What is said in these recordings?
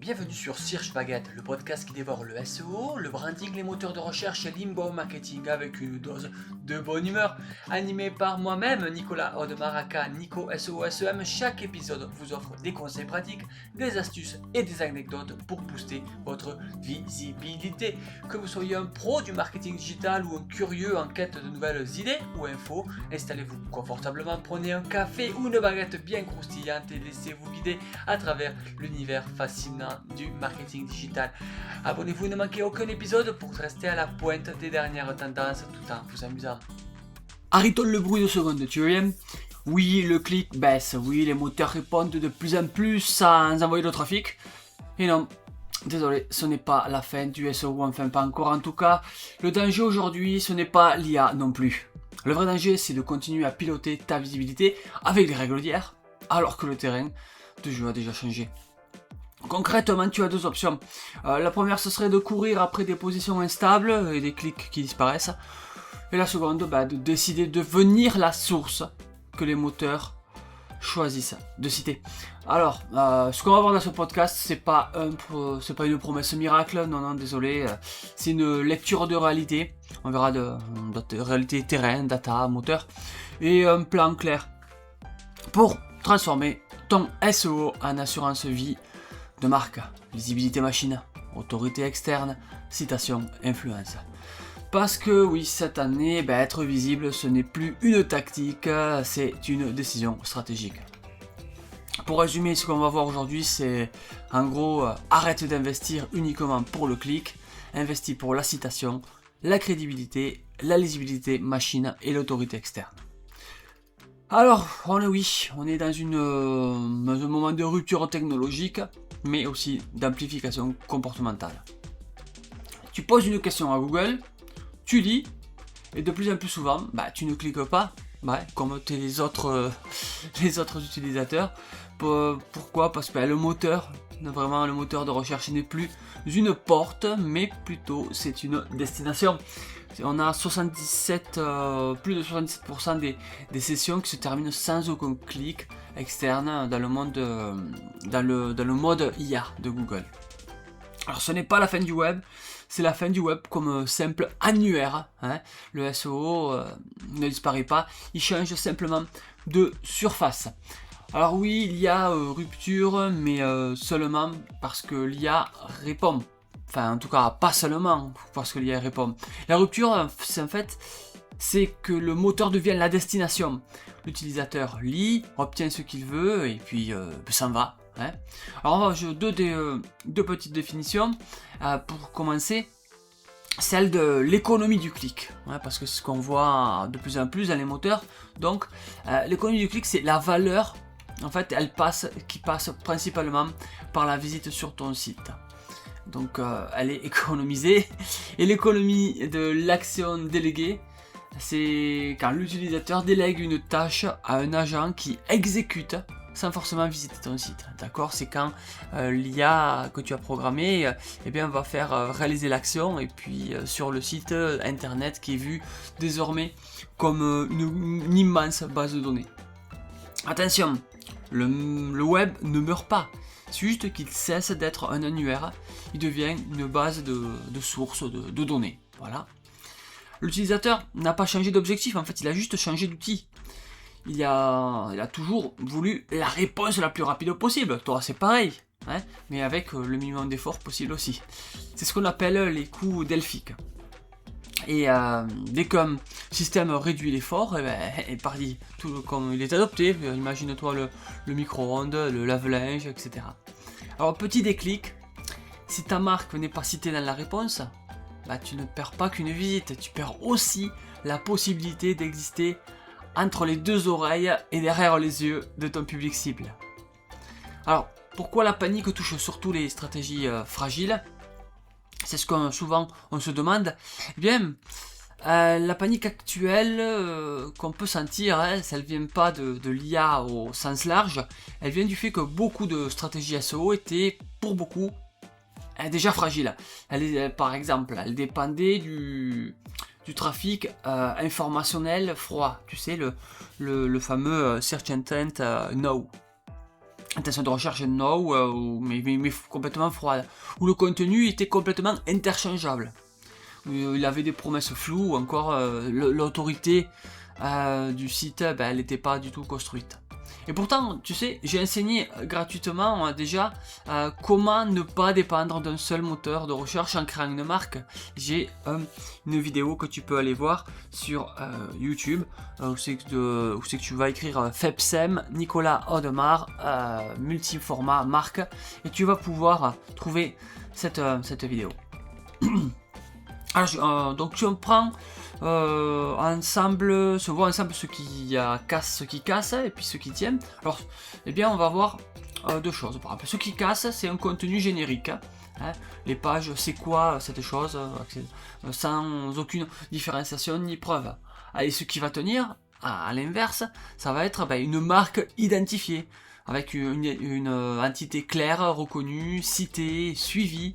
Bienvenue sur Search Baguette, le podcast qui dévore le SEO, le branding, les moteurs de recherche et l'inbound marketing avec une dose de bonne humeur. Animé par moi-même, Nicolas Audemaraka, Nico SEO SEM, chaque épisode vous offre des conseils pratiques, des astuces et des anecdotes pour booster votre visibilité. Que vous soyez un pro du marketing digital ou un curieux en quête de nouvelles idées ou infos, installez-vous confortablement, prenez un café ou une baguette bien croustillante et laissez-vous guider à travers l'univers fascinant du marketing digital. Abonnez-vous et ne manquez aucun épisode pour rester à la pointe des dernières tendances tout en vous amusant. Arrêtons le bruit de seconde, tu viens? Oui, le clic baisse, oui, les moteurs répondent de plus en plus sans envoyer de trafic. Et non, désolé, ce n'est pas la fin du SEO, enfin pas encore en tout cas. Le danger aujourd'hui, ce n'est pas l'IA non plus. Le vrai danger, c'est de continuer à piloter ta visibilité avec les règles d'hier, alors que le terrain de jeu a déjà changé. Concrètement, tu as deux options. La première, ce serait de courir après des positions instables et des clics qui disparaissent. Et la seconde, de décider de devenir la source que les moteurs choisissent de citer. Alors, ce qu'on va voir dans ce podcast, c'est pas une promesse miracle, non, désolé. C'est une lecture de réalité. On verra de réalité terrain, data, moteur. Et un plan clair pour transformer ton SEO en assurance vie de marque, visibilité machine, autorité externe, citation, influence. Parce que oui, cette année, être visible, ce n'est plus une tactique, c'est une décision stratégique. Pour résumer, ce qu'on va voir aujourd'hui, c'est en gros, arrête d'investir uniquement pour le clic, investis pour la citation, la crédibilité, la lisibilité machine et l'autorité externe. Alors, on est dans un moment de rupture technologique, mais aussi d'amplification comportementale. Tu poses une question à Google, tu lis, et de plus en plus souvent, tu ne cliques pas, comme les autres utilisateurs. Pourquoi ? Parce que le moteur de recherche n'est plus une porte, mais plutôt c'est une destination. On a plus de 77% des sessions qui se terminent sans aucun clic externe dans le mode IA de Google. Alors ce n'est pas la fin du web, c'est la fin du web comme simple annuaire. Le SEO ne disparaît pas, il change simplement de surface. Alors oui, il y a rupture, mais seulement parce que l'IA répond. Enfin, en tout cas, pas seulement parce que l'IA répond. La rupture, c'est que le moteur devient la destination. L'utilisateur lit, obtient ce qu'il veut et puis s'en va. Alors, j'ai deux petites définitions. Pour commencer, celle de l'économie du clic, parce que c'est ce qu'on voit de plus en plus dans les moteurs. Donc, l'économie du clic, c'est la valeur. En fait, qui passe principalement par la visite sur ton site. Donc elle est économisée. Et l'économie de l'action déléguée, c'est quand l'utilisateur délègue une tâche à un agent qui exécute sans forcément visiter ton site. D'accord ? C'est quand l'IA que tu as programmée va faire réaliser l'action et puis sur le site internet qui est vu désormais comme une immense base de données. Attention, le web ne meurt pas. C'est juste qu'il cesse d'être un annuaire, il devient une base de sources de données. Voilà. L'utilisateur n'a pas changé d'objectif, en fait, il a juste changé d'outil. Il a toujours voulu la réponse la plus rapide possible. Toi, c'est pareil, mais avec le minimum d'effort possible aussi. C'est ce qu'on appelle les coûts delphiques. Et dès qu'un système réduit l'effort, il est parti tout comme il est adopté. Imagine-toi le micro-ondes, le lave-linge, etc. Alors petit déclic, si ta marque n'est pas citée dans la réponse, tu ne perds pas qu'une visite, tu perds aussi la possibilité d'exister entre les deux oreilles et derrière les yeux de ton public cible. Alors pourquoi la panique touche surtout les stratégies fragiles ? C'est ce qu'on souvent on se demande. La panique actuelle qu'on peut sentir, elle vient pas de l'IA au sens large, elle vient du fait que beaucoup de stratégies SEO étaient pour beaucoup déjà fragiles. Par exemple, elles dépendaient du trafic informationnel froid, tu sais, le fameux Search Intent No. intention de recherche no, mais complètement froide, où le contenu était complètement interchangeable, où il avait des promesses floues, ou encore l'autorité du site, elle n'était pas du tout construite. Et pourtant, tu sais, j'ai enseigné gratuitement déjà comment ne pas dépendre d'un seul moteur de recherche en créant une marque. J'ai une vidéo que tu peux aller voir sur YouTube, où c'est que tu vas écrire FEPSEM, Nicolas Audemars, multiformat marque, et tu vas pouvoir trouver cette vidéo. Alors, donc tu en prends ensemble, se voit ensemble ce qui casse et puis ce qui tient. Alors, eh bien, on va voir deux choses. Par exemple, ce qui casse, c'est un contenu générique. Hein. Les pages, c'est quoi cette chose, sans aucune différenciation ni preuve. Et ce qui va tenir, à l'inverse, ça va être une marque identifiée, avec une entité claire, reconnue, citée, suivie.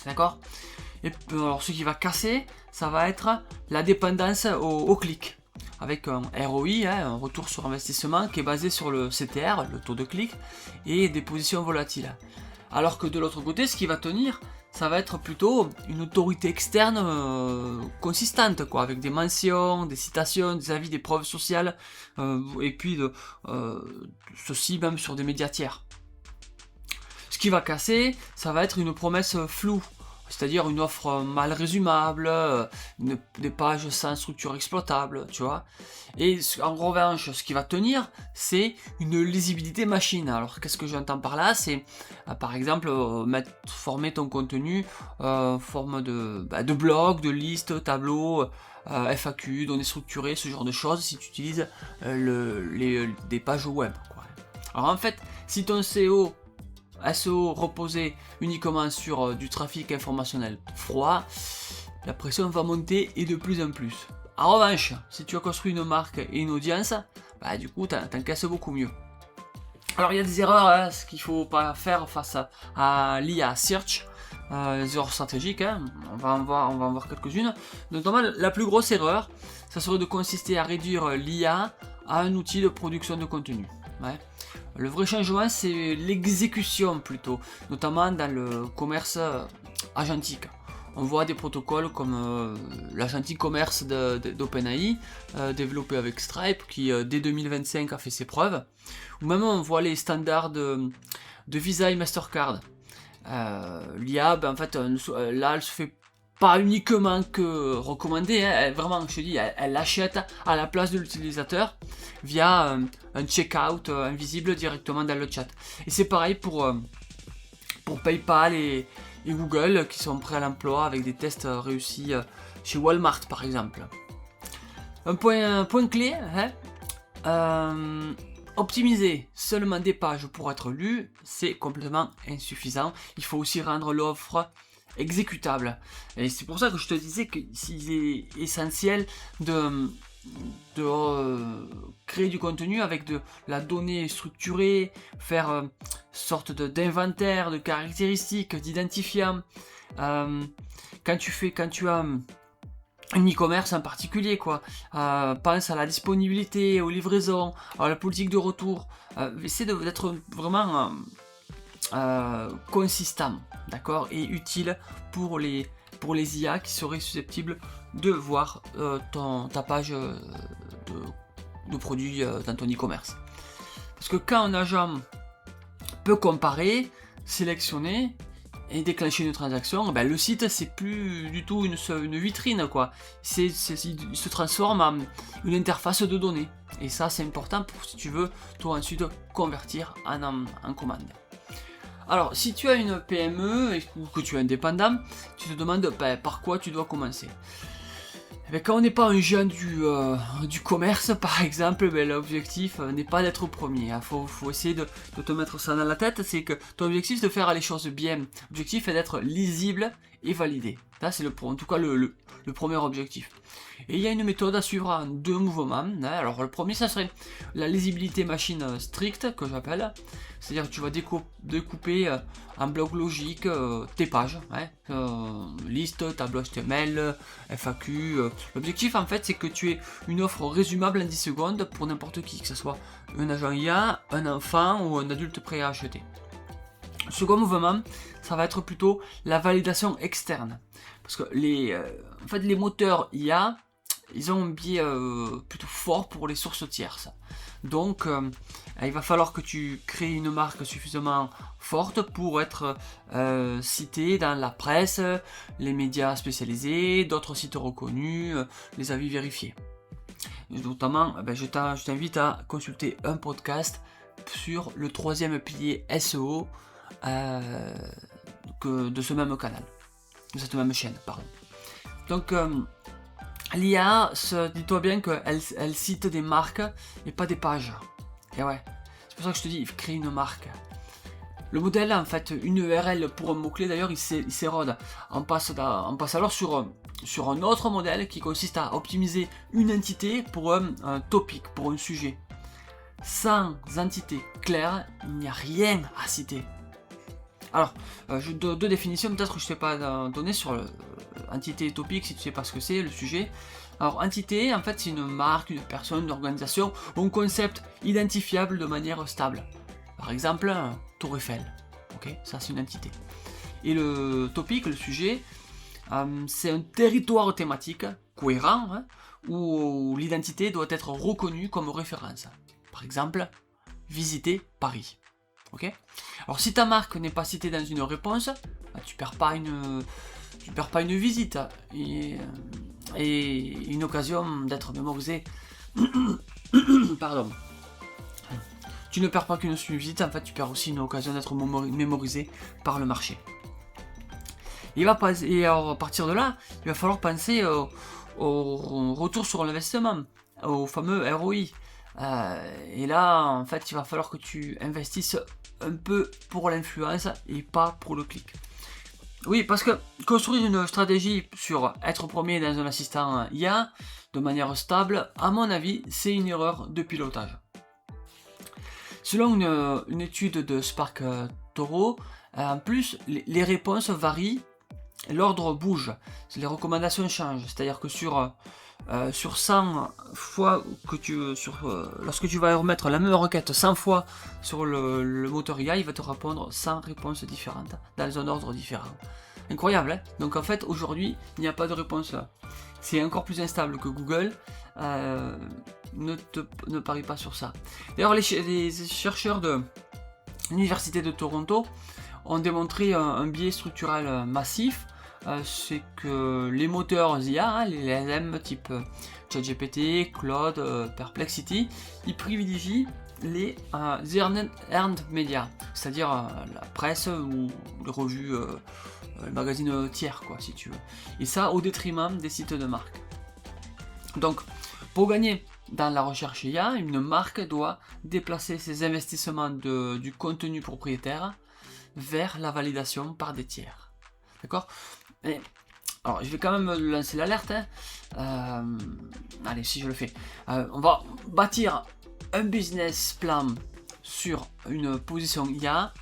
D'accord ? Et alors, ce qui va casser, ça va être la dépendance au clic, avec un ROI, un retour sur investissement, qui est basé sur le CTR, le taux de clic, et des positions volatiles. Alors que de l'autre côté, ce qui va tenir, ça va être plutôt une autorité externe consistante, quoi, avec des mentions, des citations, des avis, des preuves sociales, et puis ceci même sur des médias tiers. Ce qui va casser, ça va être une promesse floue, c'est-à-dire une offre mal résumable, des pages sans structure exploitable, tu vois. Et en revanche, ce qui va tenir, c'est une lisibilité machine. Alors, qu'est-ce que j'entends par là ? C'est, par exemple, former ton contenu forme de blog, de liste, tableau, FAQ, données structurées, ce genre de choses, si tu utilises des pages web, quoi. Alors en fait, si ton SEO reposait uniquement sur du trafic informationnel froid, la pression va monter et de plus en plus. En revanche, si tu as construit une marque et une audience, du coup t'encaisses beaucoup mieux. Alors il y a des erreurs, ce qu'il ne faut pas faire face à l'IA Search, les erreurs stratégiques, on va en voir quelques-unes. Notamment la plus grosse erreur, ça serait de consister à réduire l'IA à un outil de production de contenu. Ouais. Le vrai changement, c'est l'exécution plutôt, notamment dans le commerce agentique. On voit des protocoles comme l'agentic commerce d'OpenAI, développé avec Stripe, qui dès 2025 a fait ses preuves. Ou même on voit les standards de Visa et Mastercard. L'IA, en fait, là, elle se fait pas uniquement que recommander, elle, vraiment, je te dis, elle l'achète à la place de l'utilisateur via un checkout invisible directement dans le chat. Et c'est pareil pour PayPal et Google qui sont prêts à l'emploi avec des tests réussis chez Walmart par exemple. Un point clé, optimiser seulement des pages pour être lues, c'est complètement insuffisant. Il faut aussi rendre l'offre exécutable. Et c'est pour ça que je te disais qu'il est essentiel de créer du contenu avec de la donnée structurée, faire sorte d'inventaire, de caractéristiques, d'identifiants. Quand tu as un e-commerce en particulier, quoi, pense à la disponibilité, aux livraisons, à la politique de retour. Essaie d'être vraiment consistant, d'accord, et utile pour les IA qui seraient susceptibles de voir ta page de produit dans ton e-commerce. Parce que quand un agent peut comparer, sélectionner et déclencher une transaction, le site c'est plus du tout une vitrine, quoi. Il se transforme en une interface de données. Et ça c'est important pour, si tu veux, toi ensuite convertir en commande. Alors, si tu as une PME ou que tu es indépendant, tu te demandes par quoi tu dois commencer. Quand on n'est pas un géant du commerce, par exemple, l'objectif n'est pas d'être premier. Il faut essayer de te mettre ça dans la tête, c'est que ton objectif c'est de faire les choses bien. L'objectif est d'être lisible et valider. Là, c'est en tout cas le premier objectif. Et il y a une méthode à suivre en 2 mouvements. Hein. Alors le premier, ça serait la lisibilité machine stricte, que j'appelle. C'est-à-dire que tu vas découper en bloc logique tes pages. Liste, tableau HTML, FAQ. L'objectif, en fait, c'est que tu aies une offre résumable en 10 secondes pour n'importe qui, que ce soit un agent IA, un enfant ou un adulte prêt à acheter. Le second mouvement, ça va être plutôt la validation externe. Parce que les moteurs IA, ils ont un biais plutôt fort pour les sources tierces. Donc, il va falloir que tu crées une marque suffisamment forte pour être cité dans la presse, les médias spécialisés, d'autres sites reconnus, les avis vérifiés. Et notamment, je t'invite à consulter un podcast sur le 3e pilier SEO de ce même canal, de cette même chaîne, pardon. Donc l'IA, dis-toi bien qu'elle cite des marques et pas des pages. Et ouais, c'est pour ça que je te dis, crée une marque. Le modèle, en fait, une URL pour un mot-clé, d'ailleurs, il s'érode. On passe alors sur un autre modèle qui consiste à optimiser une entité pour un topic, pour un sujet. Sans entité claire, il n'y a rien à citer. Alors, deux définitions peut-être que je ne t'ai pas donné sur entité et topic, si tu ne sais pas ce que c'est, le sujet. Alors, entité, en fait, c'est une marque, une personne, une organisation, ou un concept identifiable de manière stable. Par exemple, Tour Eiffel. Ok, ça c'est une entité. Et le topic, le sujet, c'est un territoire thématique cohérent, hein, où l'identité doit être reconnue comme référence. Par exemple, visiter Paris. Okay. Alors si ta marque n'est pas citée dans une réponse, tu perds pas une visite et une occasion d'être mémorisé. Pardon. Tu ne perds pas qu'une visite, en fait tu perds aussi une occasion d'être mémorisé par le marché. Et alors, à partir de là, il va falloir penser au retour sur l'investissement, au fameux ROI. Et là, en fait, il va falloir que tu investisses un peu pour l'influence et pas pour le clic. Oui, parce que construire une stratégie sur être premier dans un assistant IA de manière stable, à mon avis, c'est une erreur de pilotage. Selon une étude de Spark Toro, en plus, les réponses varient, l'ordre bouge, les recommandations changent, c'est-à-dire que sur 100 fois lorsque tu vas remettre la même requête 100 fois sur le moteur IA, il va te répondre 100 réponses différentes dans un ordre différent. Incroyable, hein? Donc en fait aujourd'hui il n'y a pas de réponse là. C'est encore plus instable que Google. Ne parie pas sur ça. D'ailleurs les chercheurs de l'université de Toronto ont démontré un biais structurel massif. C'est que les moteurs IA, les LLM type ChatGPT, Claude, Perplexity, ils privilégient les earned media, c'est-à-dire la presse ou les revues, les magazines tiers, quoi, si tu veux. Et ça au détriment des sites de marque. Donc, pour gagner dans la recherche IA, une marque doit déplacer ses investissements du contenu propriétaire vers la validation par des tiers. D'accord ? Alors, je vais quand même lancer l'alerte. Allez, si je le fais. On va bâtir un business plan sur une position IA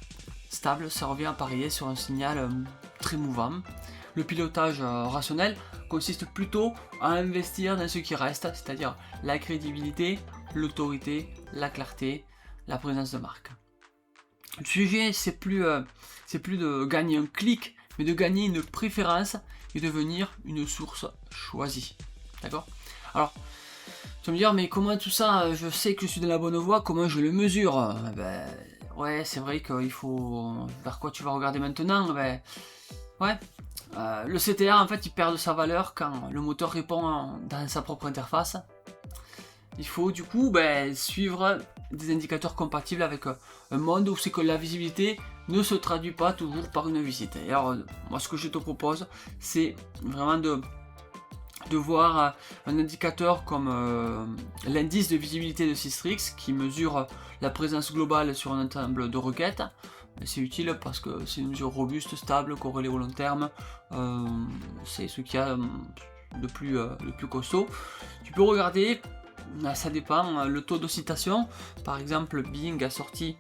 stable. Ça revient à parier sur un signal très mouvant. Le pilotage rationnel consiste plutôt à investir dans ce qui reste, c'est-à-dire la crédibilité, l'autorité, la clarté, la présence de marque. Le sujet, c'est plus de gagner un clic, mais de gagner une préférence et devenir une source choisie. D'accord ? Alors, tu vas me dire, mais comment tout ça, je sais que je suis dans la bonne voie, comment je le mesure ? Ouais, c'est vrai qu'il faut... Vers quoi tu vas regarder maintenant ? Le CTA, en fait, il perd de sa valeur quand le moteur répond dans sa propre interface. Il faut du coup suivre des indicateurs compatibles avec un monde où c'est que la visibilité ne se traduit pas toujours par une visite. Et alors, moi, ce que je te propose, c'est vraiment de voir un indicateur comme l'indice de visibilité de Systrix qui mesure la présence globale sur un ensemble de requêtes. c'est utile parce que c'est une mesure robuste, stable, corrélée au long terme. C'est ce qu'il y a le plus costaud. Tu peux regarder, ça dépend, le taux de citation. Par exemple, Bing a sorti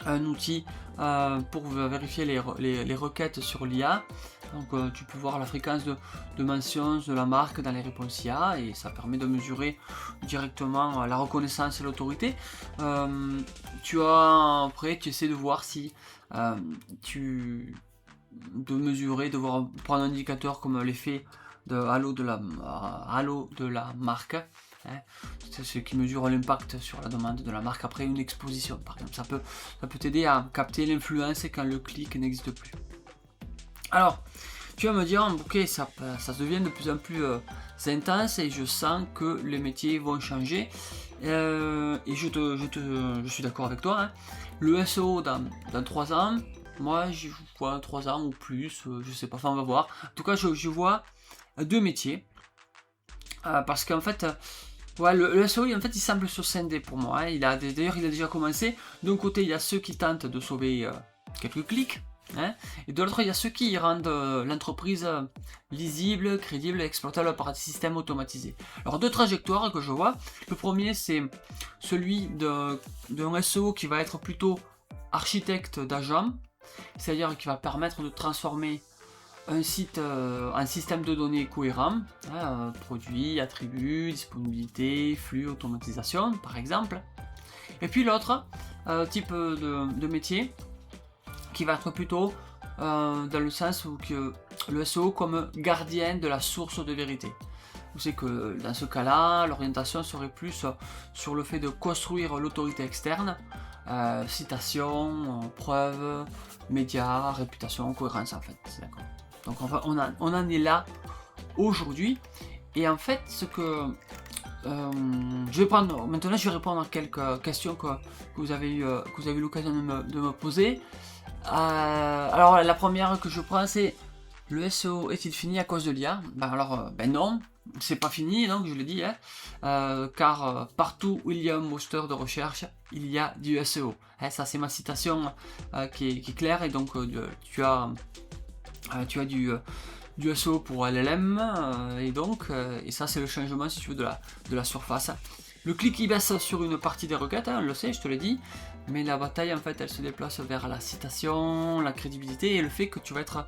un outil pour vérifier les requêtes sur l'IA. Donc tu peux voir la fréquence de mention de la marque dans les réponses IA et ça permet de mesurer directement la reconnaissance et l'autorité. Après tu essaies de voir si de prendre un indicateur comme l'effet de halo de la marque. C'est ce qui mesure l'impact sur la demande de la marque après une exposition par exemple. Ça peut t'aider à capter l'influence quand le clic n'existe plus. Alors, tu vas me dire, ok, ça devient de plus en plus intense et je sens que les métiers vont changer. Et je suis d'accord avec toi. Hein. Le SEO dans 3 ans, moi je vois 3 ans ou plus, je sais pas, enfin on va voir. En tout cas, je vois 2 métiers. Parce qu'en fait, le SEO, en fait, il semble se scinder pour moi. Hein. D'ailleurs, il a déjà commencé. D'un côté, il y a ceux qui tentent de sauver quelques clics. Hein, et de l'autre, il y a ceux qui rendent l'entreprise lisible, crédible et exploitable par des systèmes automatisés. Alors, 2 trajectoires que je vois. Le premier, c'est celui d'un SEO qui va être plutôt architecte d'agent, c'est-à-dire qui va permettre de transformer un site en système de données cohérent, hein, produits, attributs, disponibilité, flux, automatisation, par exemple. Et puis l'autre type de métier, qui va être plutôt dans le sens où le SEO comme gardien de la source de vérité. Vous savez que dans ce cas-là, l'orientation serait plus sur le fait de construire l'autorité externe, citation, preuves, médias, réputation, cohérence en fait. C'est d'accord. Donc on en est là aujourd'hui. Et en fait, ce que je vais répondre à quelques questions que vous avez eu l'occasion de me poser. Alors la première que je prends, c'est: le SEO est-il fini à cause de l'IA? Ben non, c'est pas fini, donc je l'ai dit, hein, car partout où il y a un moteur de recherche, il y a du SEO. Hein, ça c'est ma citation qui est claire, et donc tu as du SEO pour LLM, et ça c'est le changement, si tu veux, de la surface. Le clic il baisse sur une partie des requêtes, hein, on le sait, je te l'ai dit, mais la bataille en fait elle se déplace vers la citation, la crédibilité et le fait que tu vas être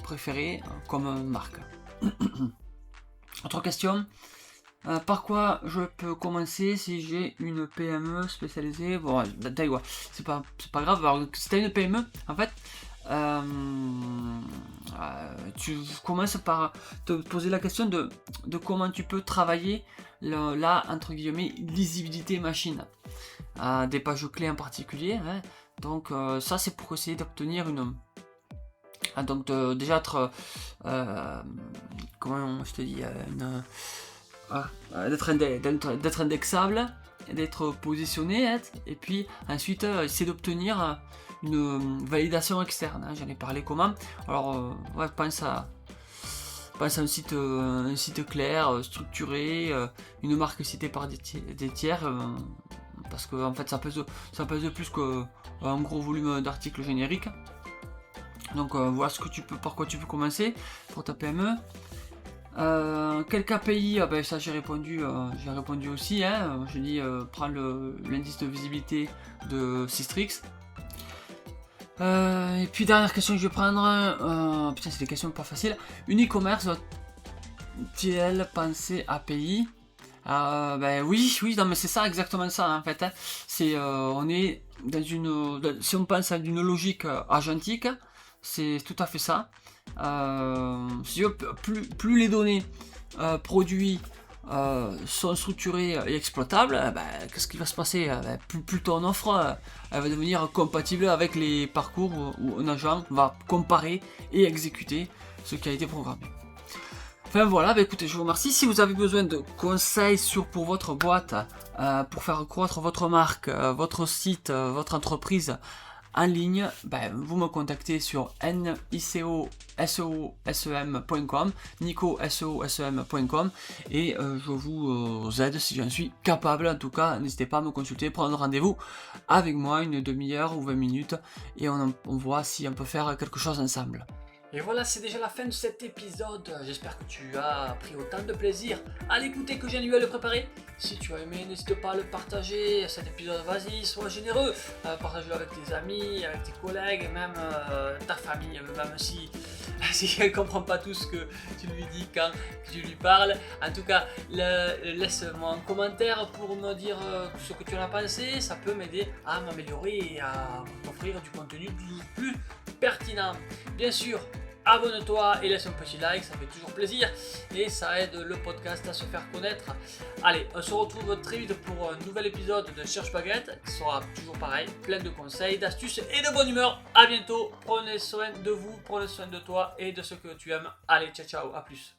préféré comme marque. Autre question: par quoi je peux commencer si j'ai une PME spécialisée? Bon, taille, ouais, c'est pas grave. Alors, si tu as une PME, en fait, tu commences par te poser la question de comment tu peux travailler la entre guillemets lisibilité machine, des pages clés en particulier. Hein. Donc ça c'est pour essayer d'obtenir déjà être comment je te dis d'être indexable, d'être positionné, hein, et puis ensuite essayer d'obtenir une validation externe. Hein, j'en ai parlé comment. Alors pense à un site clair, structuré, une marque citée par des tiers, parce que en fait ça pèse plus qu'un gros volume d'articles génériques. Donc voilà par quoi tu peux commencer pour ta PME. Quel KPI? Ça j'ai répondu aussi. Hein. Je dis prends l'indice de visibilité de Systrix. Et puis dernière question que je vais prendre, putain c'est des questions pas faciles. Une e-commerce doit-il penser API? Oui, non mais c'est ça, exactement ça en fait. Hein. C'est on est si on pense à une logique agentique, c'est tout à fait ça. Si plus les données produits sont structurées et exploitables, qu'est-ce qui va se passer? Plus ton offre elle va devenir compatible avec les parcours où un agent va comparer et exécuter ce qui a été programmé. Enfin voilà, écoutez, je vous remercie. Si vous avez besoin de conseils pour votre boîte, pour faire croître votre marque, votre site, votre entreprise en ligne, vous me contactez sur nicosem.com, nicosem.com, et je vous aide si j'en suis capable. En tout cas, n'hésitez pas à me consulter, prendre rendez-vous avec moi, une demi-heure ou 20 minutes, et on voit si on peut faire quelque chose ensemble. Et voilà, c'est déjà la fin de cet épisode. J'espère que tu as pris autant de plaisir à l'écouter que j'ai eu à le préparer. Si tu as aimé, n'hésite pas à le partager. Cet épisode, vas-y, sois généreux. Partage-le avec tes amis, avec tes collègues, même ta famille, même si elle ne comprend pas tout ce que tu lui dis quand tu lui parles. En tout cas, laisse-moi un commentaire pour me dire ce que tu en as pensé. Ça peut m'aider à m'améliorer et à t'offrir du contenu plus pertinent. Bien sûr, abonne-toi et laisse un petit like, ça fait toujours plaisir et ça aide le podcast à se faire connaître. Allez, on se retrouve très vite pour un nouvel épisode de Cherche Baguette qui sera toujours pareil, plein de conseils, d'astuces et de bonne humeur. À bientôt, prenez soin de vous, prenez soin de toi et de ce que tu aimes. Allez, ciao ciao, à plus.